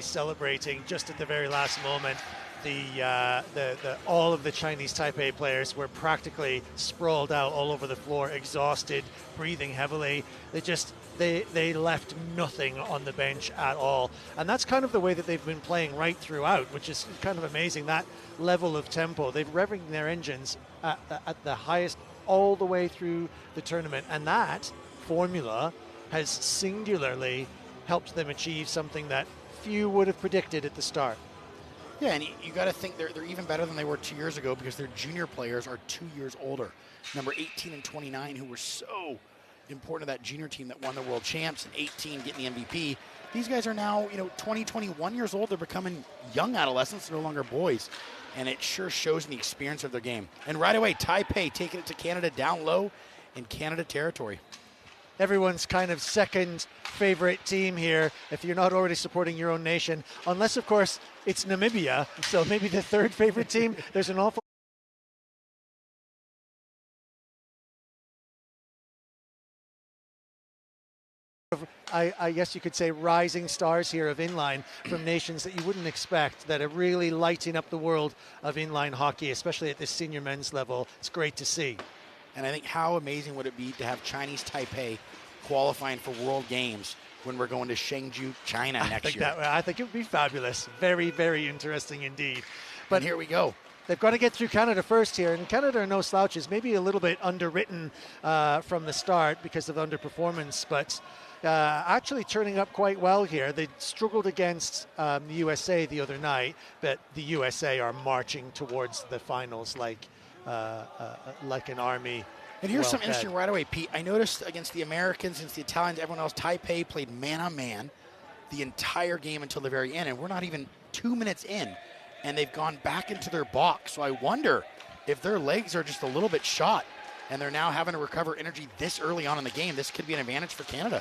Celebrating just at the very last moment. All of the Chinese Taipei players were practically sprawled out all over the floor, exhausted, breathing heavily. They left nothing on the bench at all. And that's kind of the way that they've been playing right throughout, which is kind of amazing, that level of tempo. They've revving their engines at the highest all the way through the tournament. And that formula has singularly helped them achieve something that few would have predicted at the start. Yeah, and you got to think they're even better than they were 2 years ago because their junior players are 2 years older. Number 18 and 29, who were so important to that junior team that won the world champs, and 18 getting the MVP. These guys are now, 20, 21 years old. They're becoming young adolescents, no longer boys. And it sure shows in the experience of their game. And right away, Taipei taking it to Canada down low in Canada territory. Everyone's kind of second favorite team here if you're not already supporting your own nation, unless of course it's Namibia, so maybe the third favorite team. There's an awful I guess you could say rising stars here of inline from nations that you wouldn't expect, that are really lighting up the world of inline hockey, especially at this senior men's level. It's great to see. And I think how amazing would it be to have Chinese Taipei qualifying for World Games when we're going to Chengdu, China next year. I think it would be fabulous. Very, very interesting indeed. But and here we go. They've got to get through Canada first here, and Canada are no slouches. Maybe a little bit underwritten from the start because of underperformance, but actually turning up quite well here. They struggled against the USA the other night, but the USA are marching towards the finals like an army. And here's something interesting right away, Pete. I noticed against the Americans, against the Italians, everyone else, Taipei played man-on-man the entire game until the very end, and we're not even 2 minutes in, and they've gone back into their box. So I wonder if their legs are just a little bit shot, and they're now having to recover energy this early on in the game. This could be an advantage for Canada.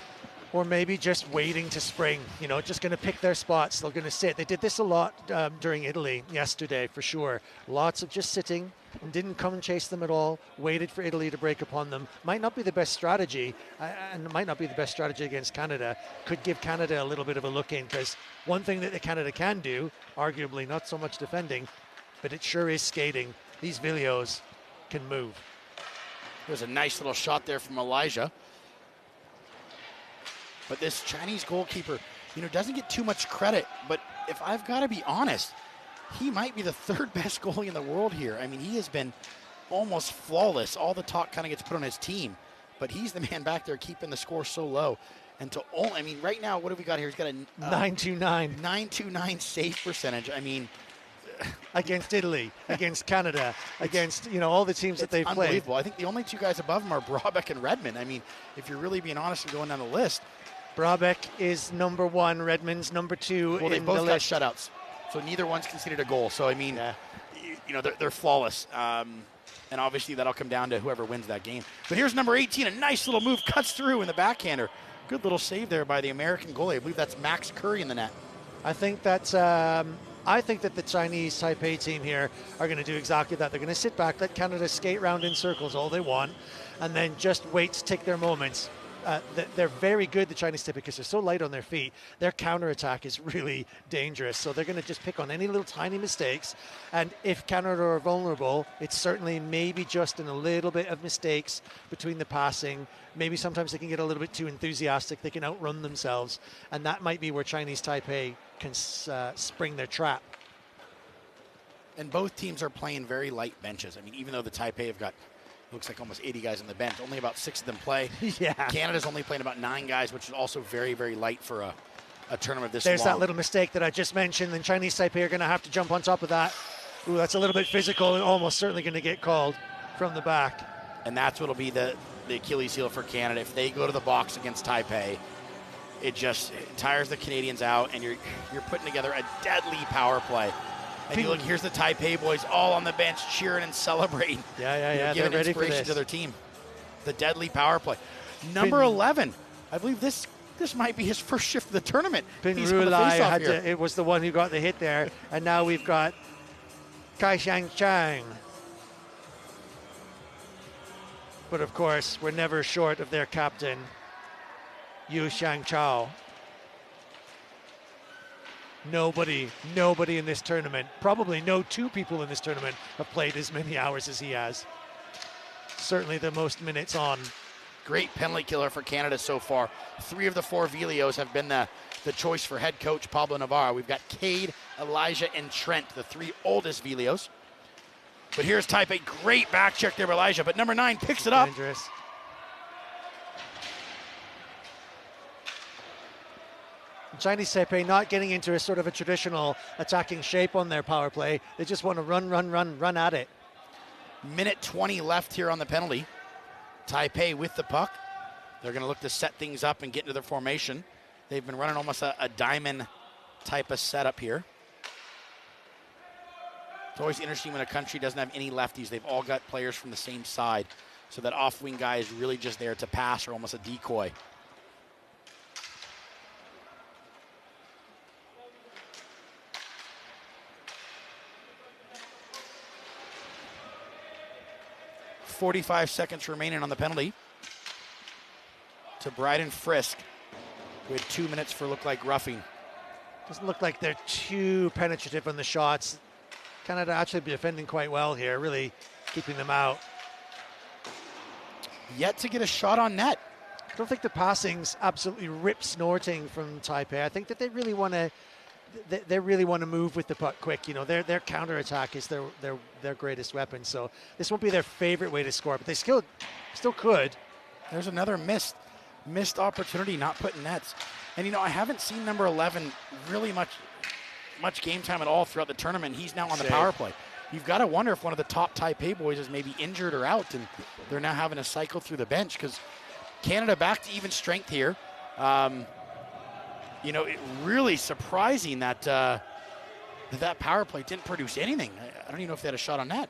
Or maybe just waiting to spring, just going to pick their spots. They're going to sit. They did this a lot during Italy yesterday, for sure. Lots of just sitting and didn't come and chase them at all, waited for Italy to break upon them. Might not be the best strategy, and it might not be the best strategy against Canada. Could give Canada a little bit of a look in, because one thing that Canada can do, arguably not so much defending, but it sure is skating. These Vilios can move. There's a nice little shot there from Elijah. But this Chinese goalkeeper, doesn't get too much credit. But if I've got to be honest, he might be the third best goalie in the world here. I mean, he has been almost flawless. All the talk kind of gets put on his team. But he's the man back there keeping the score so low. And right now, what have we got here? He's got a 929. 929 save percentage. I mean, against Italy, against Canada, against all the teams that they've played. Unbelievable. I think the only two guys above him are Brabeck and Redmond. I mean, if you're really being honest and going down the list, Brabeck is number one, Redmond's number two. Well, they both got shutouts, so neither one's conceded a goal. So I mean, they're flawless, and obviously that'll come down to whoever wins that game. But here's number 18, a nice little move, cuts through in the backhander. Good little save there by the American goalie. I believe that's Max Curry in the net. I think that the Chinese Taipei team here are going to do exactly that. They're going to sit back, let Canada skate around in circles all they want, and then just wait to take their moments. They're very good, the Chinese Taipei, because they're so light on their feet. Their counterattack is really dangerous, so they're going to just pick on any little tiny mistakes. And if Canada are vulnerable, it's certainly maybe just in a little bit of mistakes between the passing. Maybe sometimes they can get a little bit too enthusiastic. They can outrun themselves, and that might be where Chinese Taipei can spring their trap. And both teams are playing very light benches. I mean, even though the Taipei have got looks like almost 80 guys on the bench, only about 6 of them play. Yeah. Canada's only playing about 9 guys, which is also very, very light for a tournament this There's long. that little mistake that I just mentioned, and Chinese Taipei are going to have to jump on top of that. Ooh, that's a little bit physical and almost certainly going to get called from the back. And that's what'll be the Achilles heel for Canada. If they go to the box against Taipei, it tires the Canadians out, and you're putting together a deadly power play. And you look, here's the Taipei boys all on the bench cheering and celebrating. Yeah. Giving They're ready for inspiration this. to their team. The deadly power play. Number 11. I believe this might be his first shift of the tournament. Pinrulai it was the one who got the hit there, and now we've got Kai Shang-Chang. But of course, we're never short of their captain, Yu Shang-Chao. Nobody in this tournament, probably no two people in this tournament have played as many hours as he has. Certainly the most minutes on. Great penalty killer for Canada so far. 3 of the 4 Vilios have been the choice for head coach Pablo Navarro. We've got Cade, Elijah, and Trent, the 3 oldest Vilios. But here's Taipei. Great back check there by Elijah, but number 9 picks it up. Dangerous. Chinese Taipei not getting into a sort of a traditional attacking shape on their power play. They just want to run at it. Minute 20 left here on the penalty. Taipei with the puck. They're going to look to set things up and get into their formation. They've been running almost a diamond type of setup here. It's always interesting when a country doesn't have any lefties. They've all got players from the same side. So that off-wing guy is really just there to pass or almost a decoy. .45 seconds remaining on the penalty to Bryden Frisk with 2 minutes for look like roughing. Doesn't look like they're too penetrative on the shots. Canada actually defending quite well here, really keeping them out. Yet to get a shot on net. I don't think the passing's absolutely rip snorting from Taipei. I think that they really want to move with the puck quick. You know, their counterattack is their greatest weapon. So this won't be their favorite way to score, but they still could. There's another missed opportunity, not putting nets. And you know, I haven't seen number 11 really much game time at all throughout the tournament. He's now on the power play. You've got to wonder if one of the top Taipei boys is maybe injured or out, and they're now having to cycle through the bench, because Canada back to even strength here. You know, it really surprising that that power play didn't produce anything. I don't even know if they had a shot on net.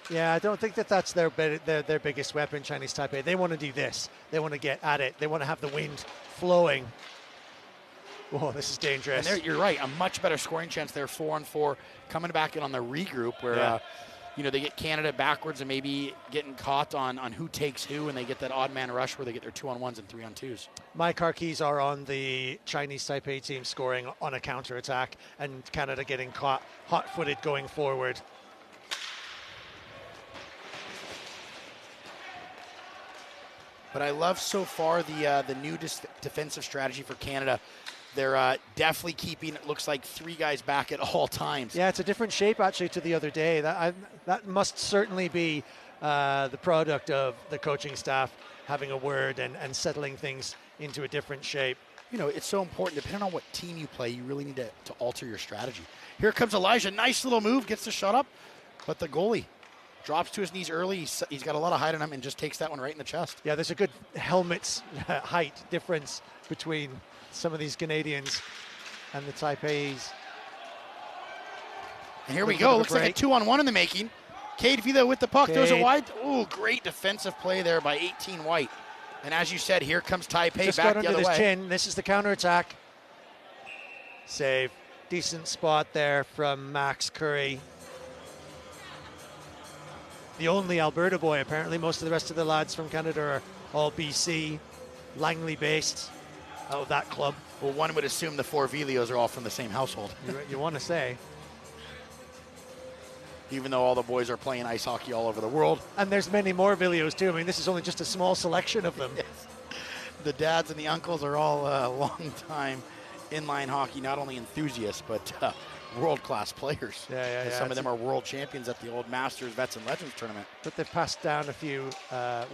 Yeah, I don't think that's their biggest weapon, Chinese Taipei. They want to do this. They want to get at it. They want to have the wind flowing. Whoa, this is dangerous. And you're right, a much better scoring chance there, 4-on-4, coming back in on the regroup where, you know, they get Canada backwards and maybe getting caught on who takes who, and they get that odd man rush where they get their 2-on-1s and 3-on-2s. My car keys are on the Chinese Taipei team scoring on a counterattack, and Canada getting caught hot-footed going forward. But I love so far the new defensive strategy for Canada. They're definitely keeping, it looks like, 3 guys back at all times. Yeah, it's a different shape, actually, to the other day. That must certainly be the product of the coaching staff having a word and settling things into a different shape. You know, it's so important. Depending on what team you play, you really need to alter your strategy. Here comes Elijah. Nice little move. Gets the shot up. But the goalie drops to his knees early. He's got a lot of height on him and just takes that one right in the chest. Yeah, there's a good helmet's height difference between some of these Canadians and the Taipeis. And here we go. Looks like a 2-on-1 in the making. Cade Vila with the puck. Throws it wide. Ooh, great defensive play there by 18 White. And as you said, here comes Taipei just back got the under other this way. chin. This is the counterattack. Save. Decent spot there from Max Curry. The only Alberta boy, apparently. Most of the rest of the lads from Canada are all BC, Langley based, out of that club. Well, one would assume the 4 Vilios are all from the same household. You want to say. Even though all the boys are playing ice hockey all over the world. And there's many more Vilios too. I mean, this is only just a small selection of them. Yes. The dads and the uncles are all long-time inline hockey, not only enthusiasts, but world-class players. Yeah. Some of them are world champions at the old Masters, Vets, and Legends tournament. But they've passed down a few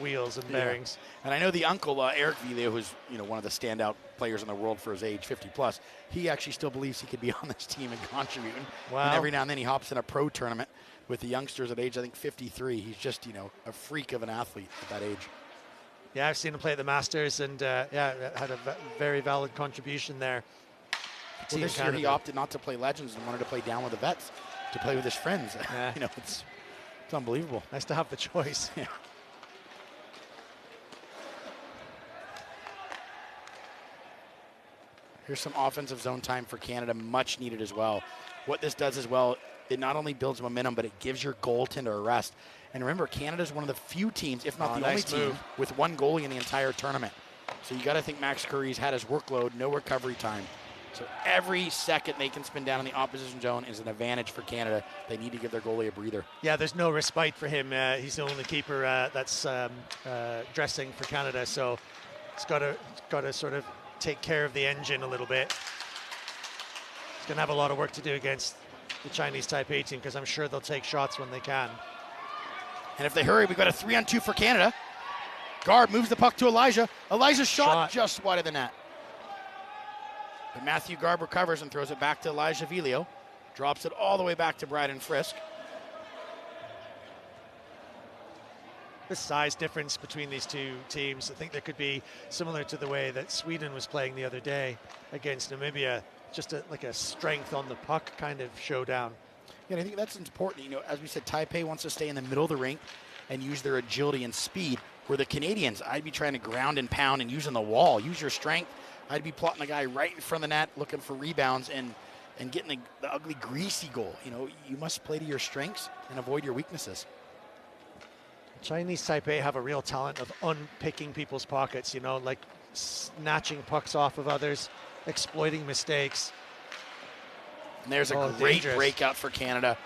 wheels and bearings. And I know the uncle, Eric Vilio, who's one of the standout players in the world for his age, 50+, he actually still believes he could be on this team and contributing. Wow. And every now and then he hops in a pro tournament with the youngsters at age, I think, 53. He's just, a freak of an athlete at that age. Yeah, I've seen him play at the Masters, and had a very valid contribution there. Well, this year he opted not to play Legends and wanted to play down with the Vets, to play with his friends. Yeah. It's unbelievable. Nice to have the choice. Yeah. Here's some offensive zone time for Canada, much needed as well. What this does as well, it not only builds momentum, but it gives your goaltender a rest. And remember, Canada's one of the few teams, if not the only team, with 1 goalie in the entire tournament. So you got to think Max Curry's had his workload, no recovery time. So every second they can spin down in the opposition zone is an advantage for Canada. They need to give their goalie a breather. Yeah, there's no respite for him. He's the only keeper that's dressing for Canada, so it's got to sort of take care of the engine a little bit. He's going to have a lot of work to do against the Chinese Taipei team because I'm sure they'll take shots when they can. And if they hurry, we've got a 3-on-2 for Canada. Garb moves the puck to Elijah. Elijah's shot just wide of the net. But Matthew Garb recovers and throws it back to Elijah Vilio. Drops it all the way back to Bryden Frisk. The size difference between these two teams, I think there could be similar to the way that Sweden was playing the other day against Namibia, just like a strength on the puck kind of showdown. Yeah, and I think that's important. You know, as we said, Taipei wants to stay in the middle of the rink and use their agility and speed, where the Canadians, I'd be trying to ground and pound and using the wall. Use your strength. I'd be plotting the guy right in front of the net, looking for rebounds and getting the ugly, greasy goal. You know, you must play to your strengths and avoid your weaknesses. Chinese Taipei have a real talent of unpicking people's pockets, you know, like snatching pucks off of others, exploiting mistakes. And there's a great breakout for Canada.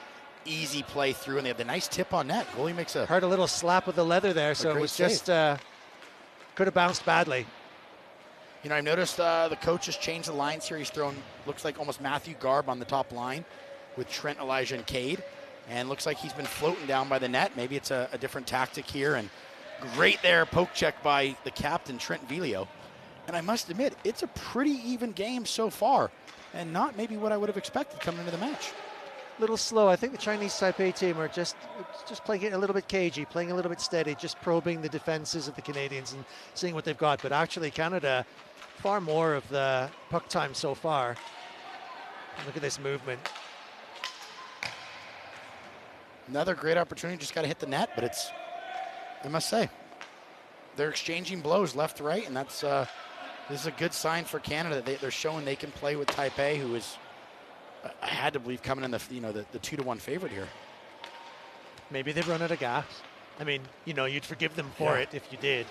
Easy play through, and they have the nice tip on net. Goalie makes a... Heard a little slap of the leather there, so it was just... could have bounced badly. You know, I've noticed the coach has changed the lines here. He's thrown, looks like almost Matthew Garb on the top line with Trent, Elijah, and Cade. And looks like he's been floating down by the net. Maybe it's a different tactic here. And great there, poke check by the captain, Trent Vilio. And I must admit, it's a pretty even game so far. And not maybe what I would have expected coming into the match. A little slow. I think the Chinese Taipei team are just playing it a little bit cagey, playing a little bit steady, just probing the defenses of the Canadians and seeing what they've got. But actually, Canada, far more of the puck time so far. And look at this movement. Another great opportunity, just got to hit the net, but it's, I must say, they're exchanging blows left to right, and that's this is a good sign for Canada. They're showing they can play with Taipei, who is, I had to believe, coming in the 2-1 favorite here. Maybe they've run out of gas. I mean, you know, you'd forgive them for it if you did,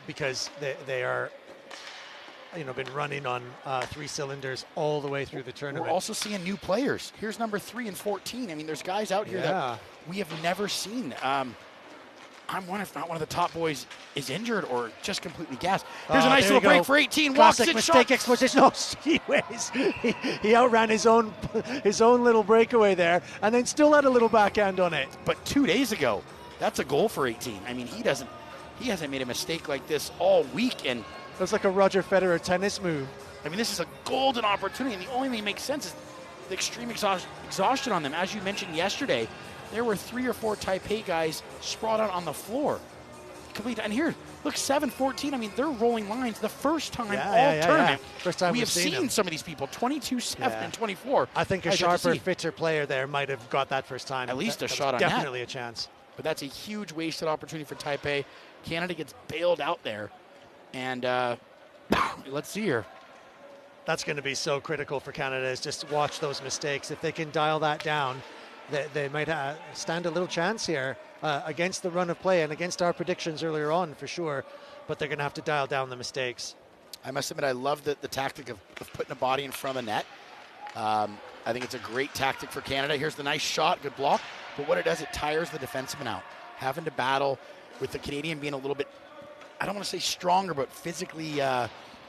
because they are, you know, been running on 3 cylinders all the way through the tournament. We're also seeing new players. Here's number 3 and 14. I mean, there's guys out here that we have never seen. I'm wondering if not one of the top boys is injured or just completely gassed. Here's a nice little break for 18. Classic mistake exposition. No, he outran his own little breakaway there, and then still had a little backhand on it. But 2 days ago, that's a goal for 18. I mean, he hasn't made a mistake like this all week, and it was like a Roger Federer tennis move. I mean, this is a golden opportunity, and the only thing that makes sense is the extreme exhaustion on them. As you mentioned yesterday, there were 3 or 4 Taipei guys sprawled out on the floor. And here, look, 7-14. I mean, they're rolling lines the first time tournament. First time we have seen some of these people, 22-7 and 24. I think a sharper, fitter player there might have got that first time. At least a shot on that. Definitely a chance. But that's a huge wasted opportunity for Taipei. Canada gets bailed out there. And let's see here. That's going to be so critical for Canada, is just watch those mistakes. If they can dial that down, they might stand a little chance here against the run of play and against our predictions earlier on, for sure. But they're going to have to dial down the mistakes. I must admit, I love the tactic of putting a body in front of the net. I think it's a great tactic for Canada. Here's the nice shot, good block. But what it does, it tires the defenseman out. Having to battle with the Canadian being a little bit, I don't want to say stronger, but physically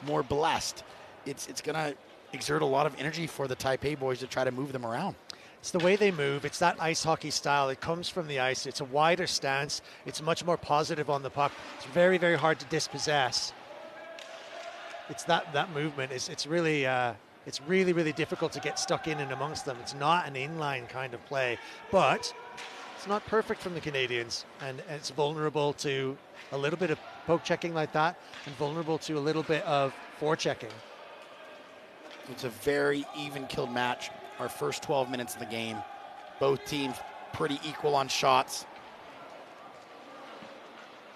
more blessed. It's going to exert a lot of energy for the Taipei boys to try to move them around. It's the way they move. It's that ice hockey style. It comes from the ice. It's a wider stance. It's much more positive on the puck. It's very, very hard to dispossess. It's that movement. It's really difficult to get stuck in and amongst them. It's not an inline kind of play, but it's not perfect from the Canadians, and it's vulnerable to a little bit of poke checking like that, and vulnerable to a little bit of forechecking. It's a very even-killed match. Our first 12 minutes of the game, both teams pretty equal on shots.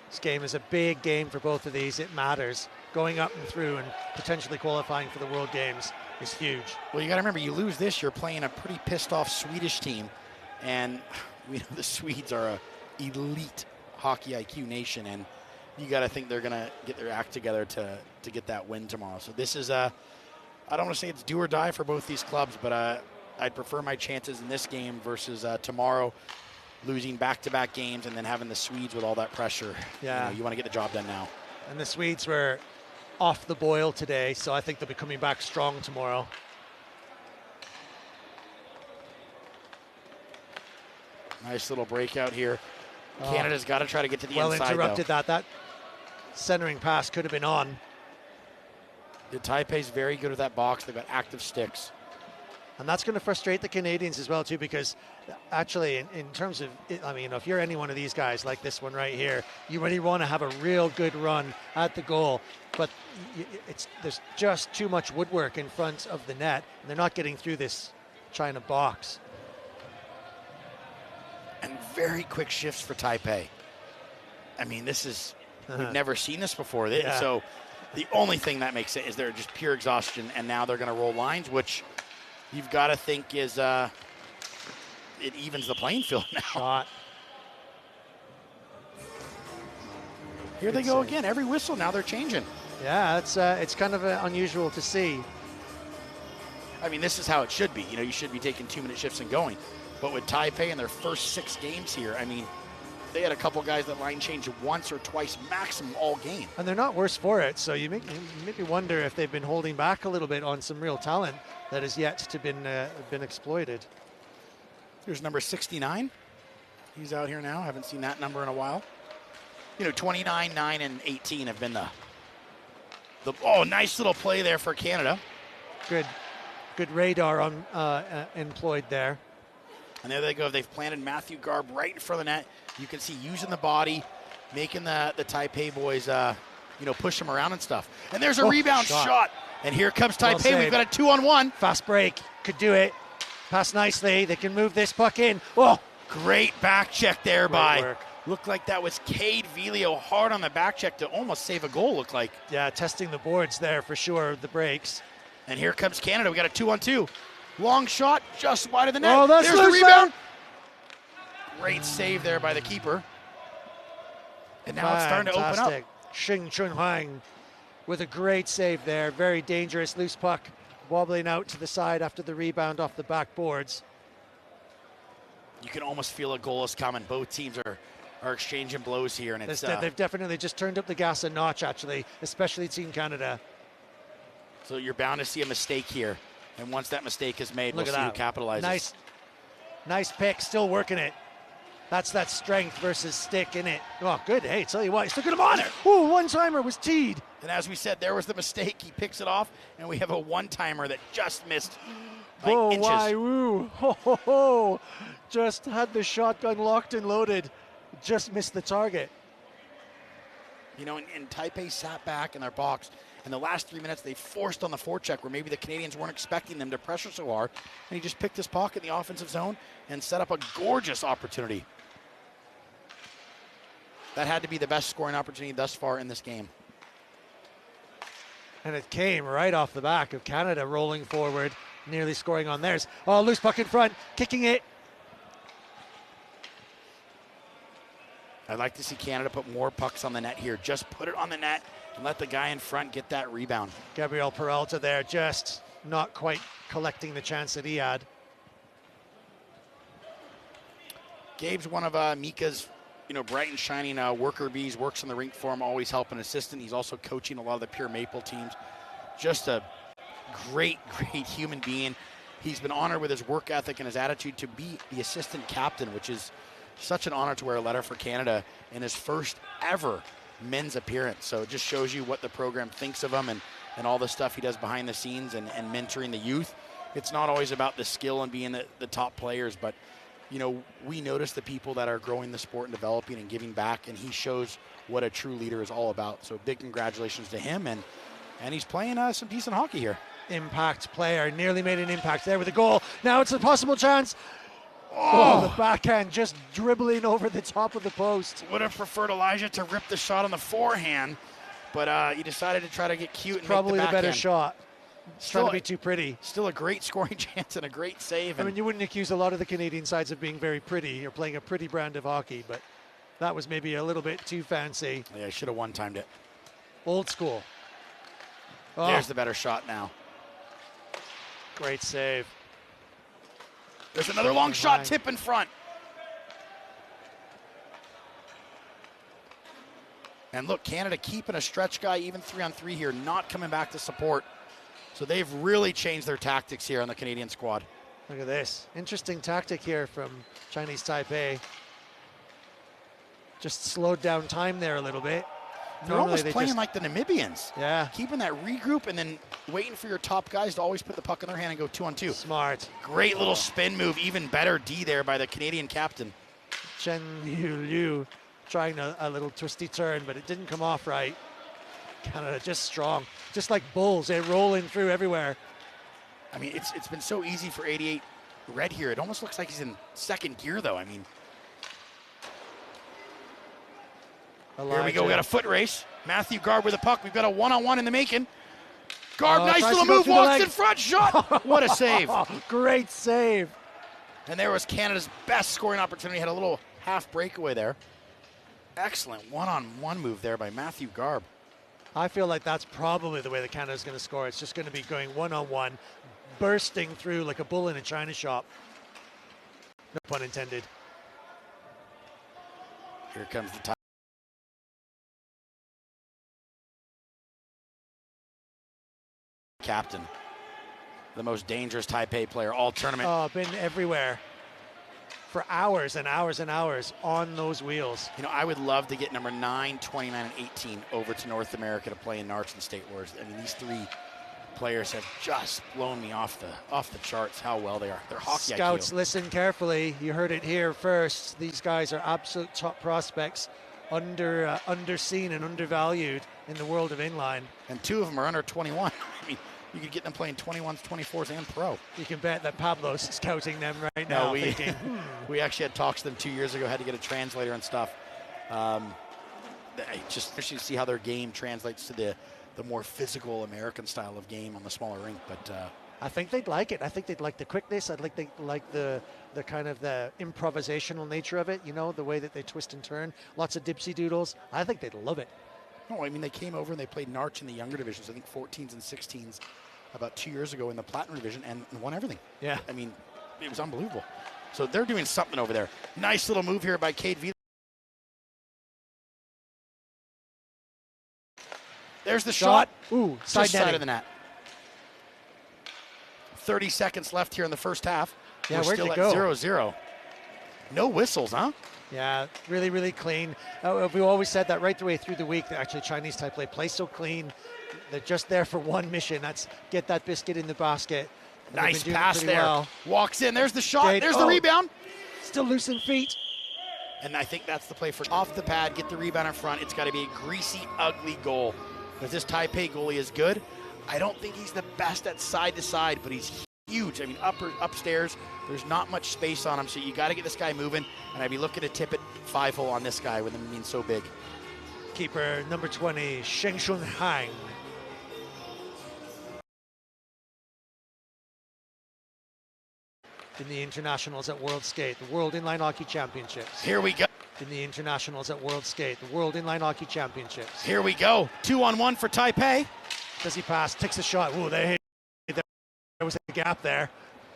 This game is a big game for both of these. It matters. Going up and through and potentially qualifying for the World Games is huge. Well, you got to remember, you lose this, you're playing a pretty pissed-off Swedish team, and we know the Swedes are a elite hockey IQ nation, and you got to think they're going to get their act together to get that win tomorrow. So this is a I don't want to say it's do or die for both these clubs, but I'd prefer my chances in this game versus tomorrow, losing back-to-back games and then having the Swedes with all that pressure. Yeah. You want to get the job done now. And the Swedes were off the boil today, so I think they'll be coming back strong tomorrow. Nice little breakout here. Canada's got to try to get to the inside, well interrupted though. that centering pass could have been on. The Taipei's very good at that box. They've got active sticks. And that's going to frustrate the Canadians as well, too, because actually, in terms of, I mean, if you're any one of these guys like this one right here, you really want to have a real good run at the goal. But there's just too much woodwork in front of the net, and they're not getting through this China box. And very quick shifts for Taipei. I mean, this is, we've never seen this before. Yeah. So the only thing that makes it is they're just pure exhaustion, and now they're going to roll lines, which you've got to think is, it evens the playing field now. Shot. Here they go again. Every whistle now they're changing. Yeah, it's kind of unusual to see. I mean, this is how it should be. You know, you should be taking 2-minute shifts and going. But with Taipei in their first 6 games here, I mean, they had a couple guys that line changed once or twice maximum all game. And they're not worse for it, so you make me wonder if they've been holding back a little bit on some real talent that has yet to been exploited. Here's number 69. He's out here now. Haven't seen that number in a while. You know, 29, 9, and 18 have been the nice little play there for Canada. Good radar employed there. And there they go. They've planted Matthew Garb right in front of the net. You can see using the body, making the Taipei boys, push them around and stuff. And there's a rebound shot. And here comes Taipei. Well, we've got a 2-on-1. Fast break. Could do it. Pass nicely. They can move this puck in. Oh, great back check there by. Work. Looked like that was Cade Vilio hard on the back check to almost save a goal, looked like. Yeah, testing the boards there for sure, the breaks. And here comes Canada. We got a 2-on-2. Long shot, just wide of the net. Oh, that's There's the rebound. Great save there by the keeper. And now it's starting to open up. Xing Chunhuang with a great save there. Very dangerous loose puck wobbling out to the side after the rebound off the back boards. You can almost feel a goal is coming. Both teams are exchanging blows here, and they've definitely just turned up the gas a notch, actually, especially Team Canada. So you're bound to see a mistake here. And once that mistake is made, we'll see who capitalizes. Nice pick, still working it. That's that strength versus stick in it. Oh, good. Hey, tell you what, he's looking him on it. Ooh, one-timer was teed. And as we said, there was the mistake. He picks it off, and we have a one-timer that just missed by inches. Why, woo. Ho, ho, ho. Just had the shotgun locked and loaded. Just missed the target. You know, and Taipei sat back in their box. In the last 3 minutes, they forced on the forecheck where maybe the Canadians weren't expecting them to pressure so hard. And he just picked his pocket in the offensive zone and set up a gorgeous opportunity. That had to be the best scoring opportunity thus far in this game. And it came right off the back of Canada rolling forward, nearly scoring on theirs. Oh, loose puck in front, kicking it. I'd like to see Canada put more pucks on the net here. Just put it on the net and let the guy in front get that rebound. Gabriel Peralta there, just not quite collecting the chance that he had. Gabe's one of Mika's, bright and shining worker bees, works in the rink for him, always helping assistant. He's also coaching a lot of the Pure Maple teams. Just a great, great human being. He's been honored with his work ethic and his attitude to be the assistant captain, which is such an honor to wear a letter for Canada in his first ever men's appearance. So it just shows you what the program thinks of him and all the stuff he does behind the scenes and mentoring the youth. It's not always about the skill and being the top players, but we notice the people that are growing the sport and developing and giving back, and he shows what a true leader is all about. So big congratulations to him, and he's playing some decent hockey here. Impact player, nearly made an impact there with a goal. Now it's a possible chance. Oh, the backhand just dribbling over the top of the post. Would have preferred Elijah to rip the shot on the forehand, but he decided to try to get cute and probably make the the better backhand. Shot. Trying to be too pretty. Still a great scoring chance and a great save. I mean, you wouldn't accuse a lot of the Canadian sides of being very pretty or playing a pretty brand of hockey, but that was maybe a little bit too fancy. Yeah, I should have one-timed it. Old school. There's the better shot now. Great save. There's another long shot, tip in front. And look, Canada keeping a stretch guy, even 3-on-3 here, not coming back to support. So they've really changed their tactics here on the Canadian squad. Look at this. Interesting tactic here from Chinese Taipei. Just slowed down time there a little bit. They're almost playing like the Namibians. Yeah. Keeping that regroup and then waiting for your top guys to always put the puck in their hand and go 2-on-2. Smart. Great little spin move. Even better D there by the Canadian captain. Chen Liu trying a little twisty turn, but it didn't come off right. Canada just strong. Just like bulls, they're rolling through everywhere. I mean, it's been so easy for 88 Red here. It almost looks like he's in second gear, though. I mean, here we go. We got a foot race. Matthew Garb with a puck. We've got a one-on-one in the making. Garb, nice little move, walks in front, shot. What a save. Great save. And there was Canada's best scoring opportunity. Had a little half breakaway there. Excellent one-on-one move there by Matthew Garb. I feel like that's probably the way that Canada's going to score. It's just going to be going one-on-one, bursting through like a bull in a china shop. No pun intended. Here comes the time. Captain, the most dangerous Taipei player all tournament. Oh, been everywhere for hours and hours and hours on those wheels. You know, I would love to get number 9, 29, and 18 over to North America to play in Narch and State Wars. I mean, these three players have just blown me off the charts how well they are. They're hockey Scouts, IQ. listen carefully. You heard it here first. These guys are absolute top prospects, underseen and undervalued in the world of inline. And 2 of them are under 21. I mean, you could get them playing 21s, 24s, and pro. You can bet that Pablo's scouting them right now. No, thinking, we actually had talks to them 2 years ago, had to get a translator and stuff. Just to see how their game translates to the more physical American style of game on the smaller rink. But I think they'd like it. I think they'd like the quickness. I'd like the kind of the improvisational nature of it, you know, the way that they twist and turn. Lots of dipsy doodles. I think they'd love it. No, I mean, they came over and they played Narch in the younger divisions, I think 14s and 16s, about 2 years ago in the Platinum division and won everything. Yeah. I mean, it was unbelievable. So they're doing something over there. Nice little move here by Cade Vila. There's the shot. Ooh, side of the net. 30 seconds left here in the first half. Yeah, we're where'd still it at go? 0-0. No whistles, huh? Yeah, really, really clean. We always said that right the way through the week, that actually Chinese Taipei play so clean. They're just there for one mission. That's get that biscuit in the basket. And nice pass there. Well. Walks in. There's the shot. There's the rebound. Still loosen feet. And I think that's the play for off the pad, get the rebound in front. It's got to be a greasy, ugly goal. Because this Taipei goalie is good. I don't think he's the best at side to side, but he's huge. I mean, upstairs, there's not much space on him, so you got to get this guy moving. And I'd be looking to tip it 5-hole on this guy with him being so big. Keeper number 20, Sheng Shun Hang. In the internationals at World Skate, the World Inline Hockey Championships. Here we go. In the internationals at World Skate, the World Inline Hockey Championships. Here we go. 2-on-1 for Taipei. Does he pass? Takes a shot. Ooh, there was a gap there.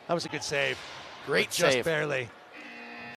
That was a good save. Great just save. Barely.